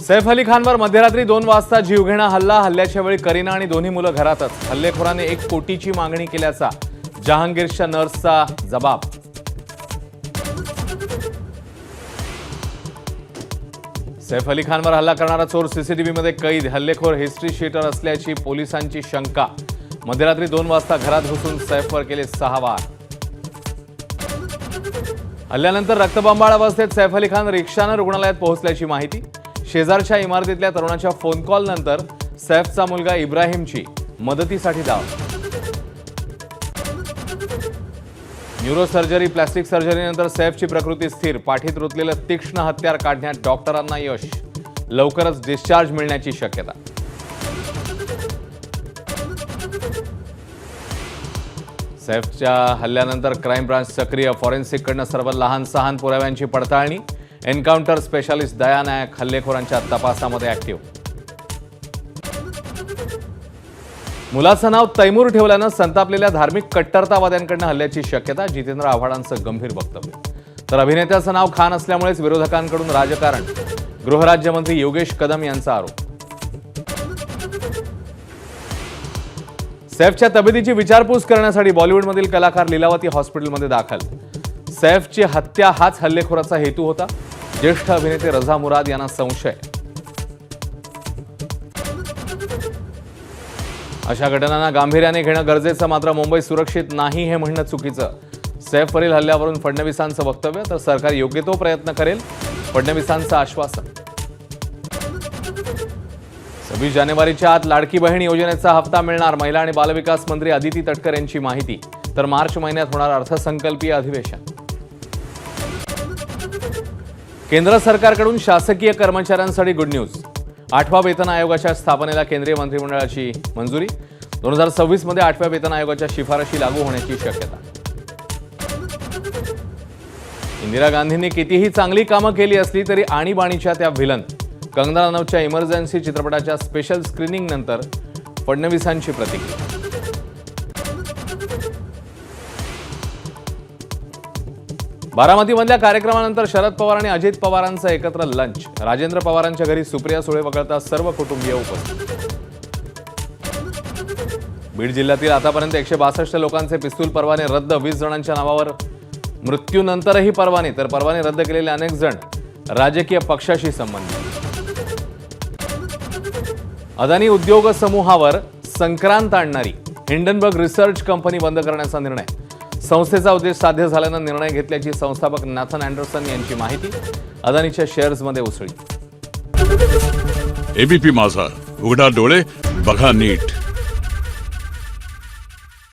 सैफ अली खानवर मध्यरात्री 2 वाजता जीवघेणा हल्ला। हल्ल्याच्या वेळी करीना आणि दोन्ही मुलं घरातच। हल्लेखोराने 1 कोटीची मागणी केल्याचा जहांगीरच्या नर्सचा जबाब। सैफ अली खानवर हल्ला करणारा चोर सीसीटीव्हीमध्ये कैद। हल्लेखोर हिस्ट्री शीटर असल्याची पोलिसांची शंका। मध्यरात्री 2 वाजता घरात घुसून सैफवर केले 6 वार। हल्ल्यानंतर रक्तबंबाळ अवस्थेत सैफ अली खान रिक्षाने रुग्णालयात पोहोचल्याची माहिती। शेजारच्या इमारतीतल्या तरुणाच्या फोन कॉल नंतर सैफचा मुलगा इब्राहिमची मदतीसाठी धाव। न्यूरोसर्जरी प्लास्टिक सर्जरीनंतर सैफची प्रकृती स्थिर। पाठीत रुतलेलं तीक्ष्ण हत्यार काढण्यात डॉक्टरांना यश। लवकरच डिस्चार्ज मिळण्याची शक्यता। सैफच्या हल्ल्यानंतर क्राईम ब्रांच सक्रिय। फॉरेन्सिककडनं सर्व लहान सहान पुराव्यांची पडताळणी। एन्काउंटर स्पेशालिस्ट दया नायक हल्लेखोरांच्या तपासामध्ये ऍक्टिव्ह। मुलाचं नाव तैमूर ठेवल्यानं संतापलेल्या धार्मिक कट्टरतावाद्यांकडनं हल्ल्याची शक्यता। जितेंद्र आव्हाडांचं गंभीर वक्तव्य। तर अभिनेत्याचं नाव खान असल्यामुळेच विरोधकांकडून राजकारण। गृहराज्यमंत्री योगेश कदम यांचा आरोप। सैफच्या तब्येतीची विचारपूस करण्यासाठी बॉलिवूडमधील कलाकार लीलावती हॉस्पिटलमध्ये दाखल। सैफची हत्या हाच हल्लेखोराचा हेतू होता। ज्येष्ठ अभिनेते रझा मुराद यांना संशय। अशा घटनांना गांभीर्याने घेणं गरजेचं, मात्र मुंबई सुरक्षित नाही हे म्हणणं चुकीचं। सैफवरील हल्ल्यावरून फडणवीसांचं वक्तव्य। तर सरकार योग्य तो प्रयत्न करेल, फडणवीसांचं आश्वासन। 26 जानेवारीच्या आत लाडकी बहीण योजनेचा हप्ता मिळणार। महिला आणि बालविकास मंत्री अदिती तटकर यांची माहिती। तर मार्च महिन्यात होणार अर्थसंकल्पीय अधिवेशन। केंद्र सरकारकडून शासकीय कर्मचाऱ्यांसाठी गुड न्यूज। 8व्या वेतन आयोगाच्या स्थापनेला केंद्रीय मंत्रिमंडळाची मंजुरी। 2026 मध्ये 8व्या वेतन आयोगाच्या शिफारशी लागू होण्याची शक्यता। इंदिरा गांधींनी कितीही चांगली कामं केली असली तरी आणीबाणीच्या त्या व्हिलन। कंगना रनौतच्या इमर्जन्सी चित्रपटाच्या स्पेशल स्क्रीनिंग नंतर फडणवीसांची प्रतिक्रिया। बारामतीमधल्या कार्यक्रमानंतर शरद पवार आणि अजित पवारांचं एकत्र लंच। राजेंद्र पवारांच्या घरी सुप्रिया सुळे वगळता सर्व कुटुंबीय उपस्थित। बीड जिल्ह्यातील आतापर्यंत 162 लोकांचे पिस्तूल परवाने रद्द। 20 जणांच्या नावावर मृत्यूनंतरही परवाने। तर परवाने रद्द केलेले अनेक जण राजकीय पक्षाशी संबंधित। अदानी उद्योग समूहावर संक्रांत आणणारी हिंडनबर्ग रिसर्च कंपनी बंद करण्याचा निर्णय। संस्थेचा उद्देश साध्य झाल्यानं निर्णय घेतल्याची संस्थापक नॅथन अँडरसन यांची माहिती। अदानीच्या शेअर्समध्ये उसळी। एबीपी माझा, उघडा डोळे बघा नीट।